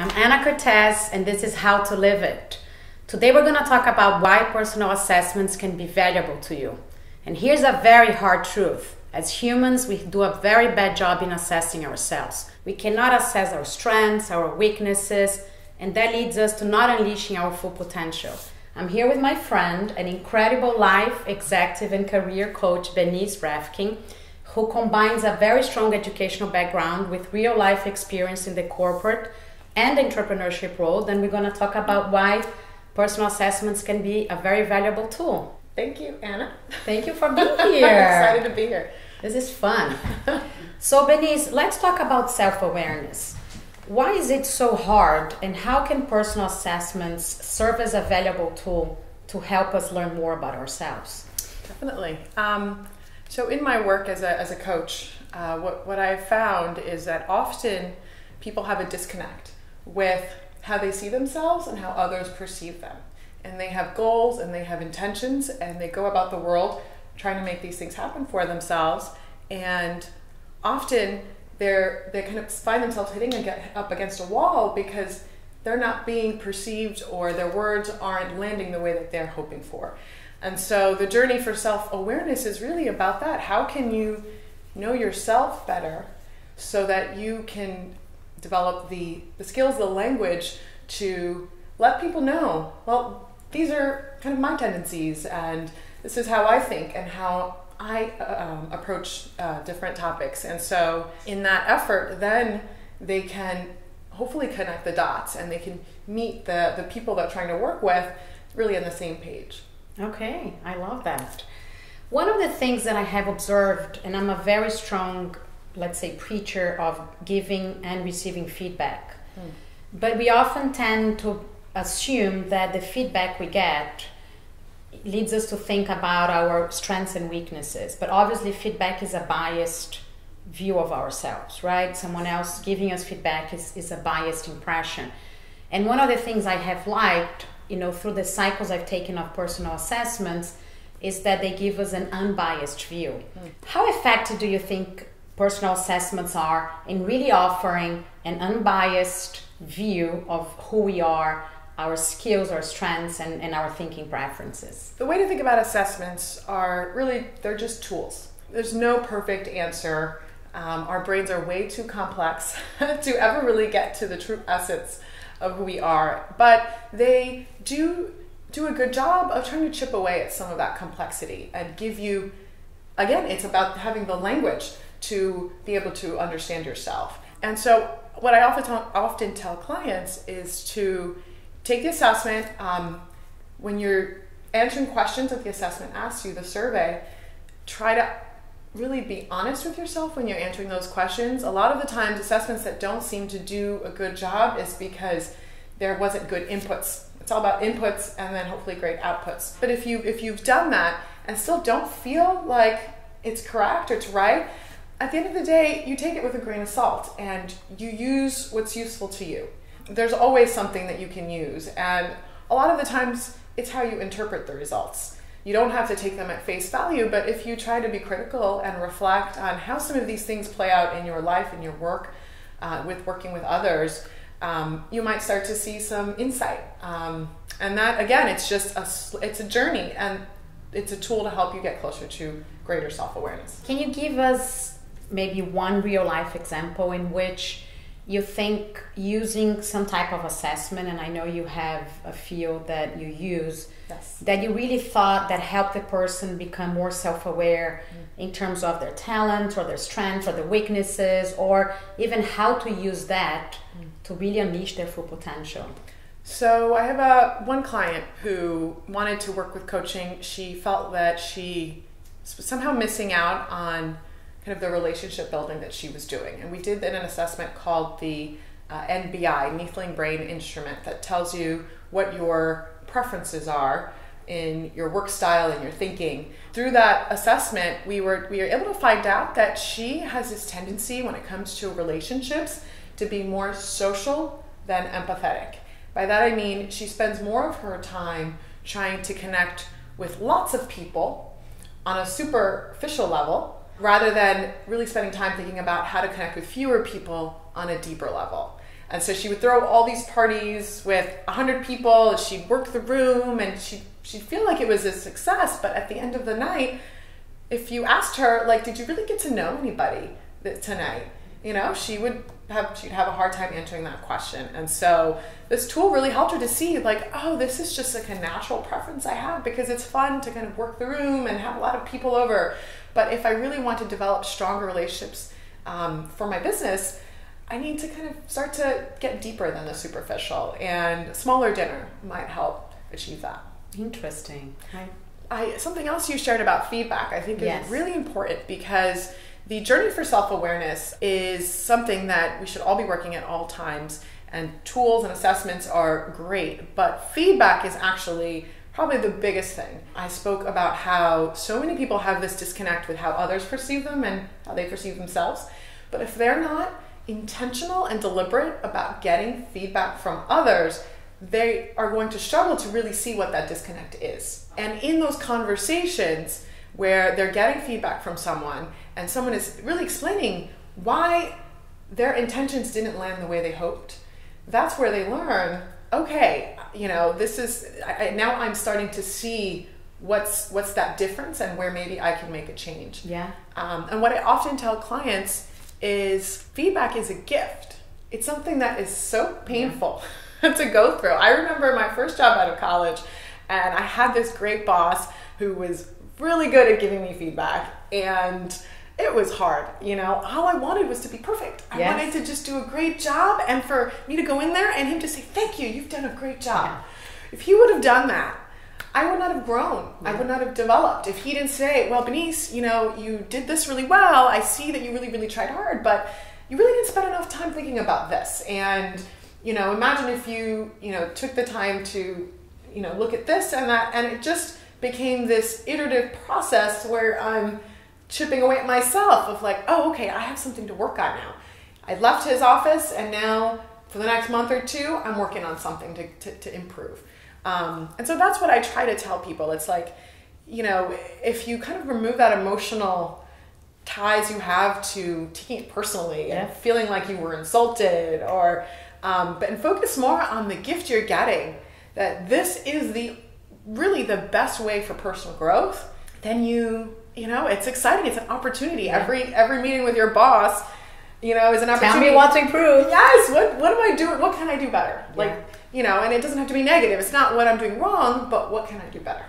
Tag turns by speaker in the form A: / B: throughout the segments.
A: I'm Anna Kertesz, and this is How to Live It. Today we're going to talk about why personal assessments can be valuable to you. And here's a very hard truth. As humans, we do a very bad job in assessing ourselves. We cannot assess our strengths, our weaknesses, and that leads us to not unleashing our full potential. I'm here with my friend, an incredible life, executive, and career coach, Benis Reffkin, who combines a very strong educational background with real-life experience in the corporate and entrepreneurship world. And we're going to talk about why personal assessments can be a very valuable tool.
B: Thank you, Anna.
A: Thank you for being here.
B: I'm excited to be here.
A: This is fun. So, Benis, let's talk about self-awareness. Why is it so hard, and how can personal assessments serve as a valuable tool to help us learn more about ourselves?
B: Definitely. So in my work as a coach, what I've found is that often people have a disconnect with how they see themselves and how others perceive them. And they have goals and they have intentions and they go about the world trying to make these things happen for themselves. And often they kind of find themselves hitting up against a wall because they're not being perceived or their words aren't landing the way that they're hoping for. And so the journey for self-awareness is really about that. How can you know yourself better so that you can develop the skills, the language to let people know, well, these are kind of my tendencies and this is how I think and how I approach different topics. And so in that effort, then they can hopefully connect the dots and they can meet the people they're trying to work with really on the same page.
A: Okay, I love that. One of the things that I have observed, and I'm a very strong, let's say, preacher of giving and receiving feedback, but we often tend to assume that the feedback we get leads us to think about our strengths and weaknesses. But obviously feedback is a biased view of ourselves, right? Someone else giving us feedback is a biased impression. And one of the things I have liked, through the cycles I've taken of personal assessments, is that they give us an unbiased view. How effective do you think personal assessments are in really offering an unbiased view of who we are, our skills, our strengths, and our thinking preferences?
B: The way to think about assessments are really, they're just tools. There's no perfect answer. Our brains are way too complex to ever really get to the true essence of who we are, but they do a good job of trying to chip away at some of that complexity and give you, again, it's about having the language to be able to understand yourself. And so what I often tell clients is to take the assessment. When you're answering questions that the assessment asks you, the survey, try to really be honest with yourself when you're answering those questions. A lot of the times assessments that don't seem to do a good job is because there wasn't good inputs. It's all about inputs and then hopefully great outputs. But if you've done that and still don't feel like it's correct or it's right, at the end of the day, you take it with a grain of salt and you use what's useful to you. There's always something that you can use, and a lot of the times it's how you interpret the results. You don't have to take them at face value, but if you try to be critical and reflect on how some of these things play out in your life, in your work, with working with others, you might start to see some insight. And that, again, it's a journey, and it's a tool to help you get closer to greater self-awareness.
A: Can you give us maybe one real-life example in which you think using some type of assessment, and I know you have a field that you use,
B: yes,
A: that you really thought that helped the person become more self-aware in terms of their talents or their strengths or their weaknesses, or even how to use that to really unleash their full potential?
B: So I have one client who wanted to work with coaching. She felt that she was somehow missing out on kind of the relationship building that she was doing. And we did an assessment called the NBI, Neethling Brain Instrument, that tells you what your preferences are in your work style and your thinking. Through that assessment, we were able to find out that she has this tendency when it comes to relationships to be more social than empathetic. By that I mean she spends more of her time trying to connect with lots of people on a superficial level, rather than really spending time thinking about how to connect with fewer people on a deeper level. And so she would throw all these parties with 100 people, and she'd work the room, and she'd feel like it was a success. But at the end of the night, if you asked her, like, did you really get to know anybody tonight? You know, she'd have a hard time answering that question. And so this tool really helped her to see, like, oh, this is just like a natural preference I have because it's fun to kind of work the room and have a lot of people over. But if I really want to develop stronger relationships for my business, I need to kind of start to get deeper than the superficial, and a smaller dinner might help achieve that.
A: Interesting.
B: Something else you shared about feedback I think is really important, because the journey for self-awareness is something that we should all be working at all times, and tools and assessments are great, but feedback is actually probably the biggest thing. I spoke about how so many people have this disconnect with how others perceive them and how they perceive themselves, but if they're not intentional and deliberate about getting feedback from others, they are going to struggle to really see what that disconnect is. And in those conversations where they're getting feedback from someone and someone is really explaining why their intentions didn't land the way they hoped, that's where they learn, okay, you know, this is, now I'm starting to see what's that difference and where maybe I can make a change.
A: Yeah.
B: And what I often tell clients is feedback is a gift. It's something that is so painful to go through. I remember my first job out of college, and I had this great boss who was really good at giving me feedback, and it was hard. You know, all I wanted was to be perfect. I wanted to just do a great job, and for me to go in there and him to say, thank you, you've done a great job. Yeah. If he would have done that, I would not have grown. I would not have developed. If he didn't say, well, Benis, you know, you did this really well. I see that you really, really tried hard, but you really didn't spend enough time thinking about this. And, you know, imagine if you, you know, took the time to, you know, look at this and that, and it just became this iterative process where I'm chipping away at myself of like, oh, okay, I have something to work on now. I left his office, and now for the next month or two, I'm working on something to improve. And so that's what I try to tell people. It's like, you know, if you kind of remove that emotional ties you have to taking it personally and feeling like you were insulted, or and focus more on the gift you're getting, that this is really the best way for personal growth, then you know, it's exciting. It's an opportunity. Every meeting with your boss, you know, is an opportunity.
A: Tell me what to improve.
B: Yes. What am I doing? What can I do better? Like, you know, and it doesn't have to be negative. It's not what I'm doing wrong, but what can I do better?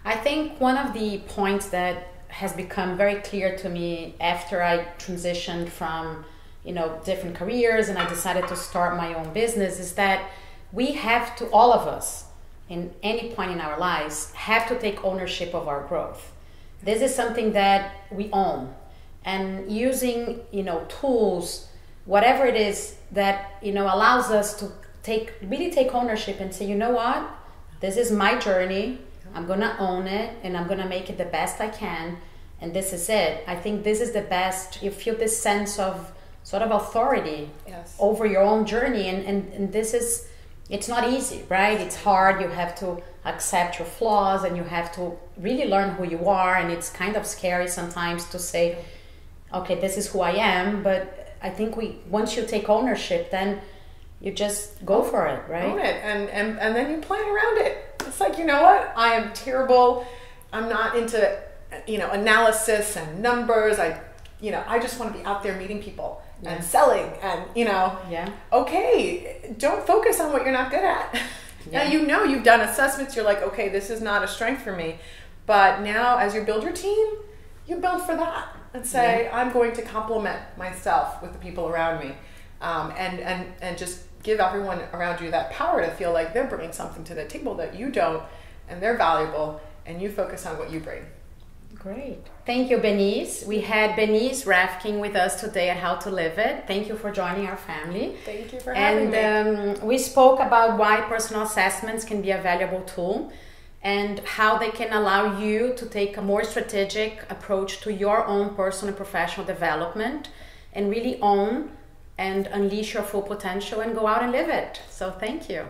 A: I think one of the points that has become very clear to me after I transitioned from, you know, different careers and I decided to start my own business is that we have to, all of us, in any point in our lives, have to take ownership of our growth. This is something that we own. And using, you know, tools, whatever it is that, you know, allows us to really take ownership and say, you know what, this is my journey, I'm gonna own it, and I'm gonna make it the best I can, and this is it. I think this is the best. You feel this sense of sort of authority over your own journey, and this is, it's not easy, right? It's hard. You have to accept your flaws, and you have to really learn who you are, and it's kind of scary sometimes to say, okay, this is who I am, but I think once you take ownership, then you just go for it, right?
B: Own it, and then you plan around it. It's like, you know what? I am terrible. I'm not into, you know, analysis and numbers. I just want to be out there meeting people and selling, and, you know, okay, don't focus on what you're not good at. Now, you know, you've done assessments. You're like, okay, this is not a strength for me. But now as you build your team, you build for that and say, I'm going to complement myself with the people around me. And just give everyone around you that power to feel like they're bringing something to the table that you don't, and they're valuable, and you focus on what you bring.
A: Great. Thank you, Benis. We had Benis Reffkin with us today at How to Live It. Thank you for joining our family.
B: Thank you for having me.
A: And we spoke about why personal assessments can be a valuable tool and how they can allow you to take a more strategic approach to your own personal and professional development and really own and unleash your full potential and go out and live it. So thank you.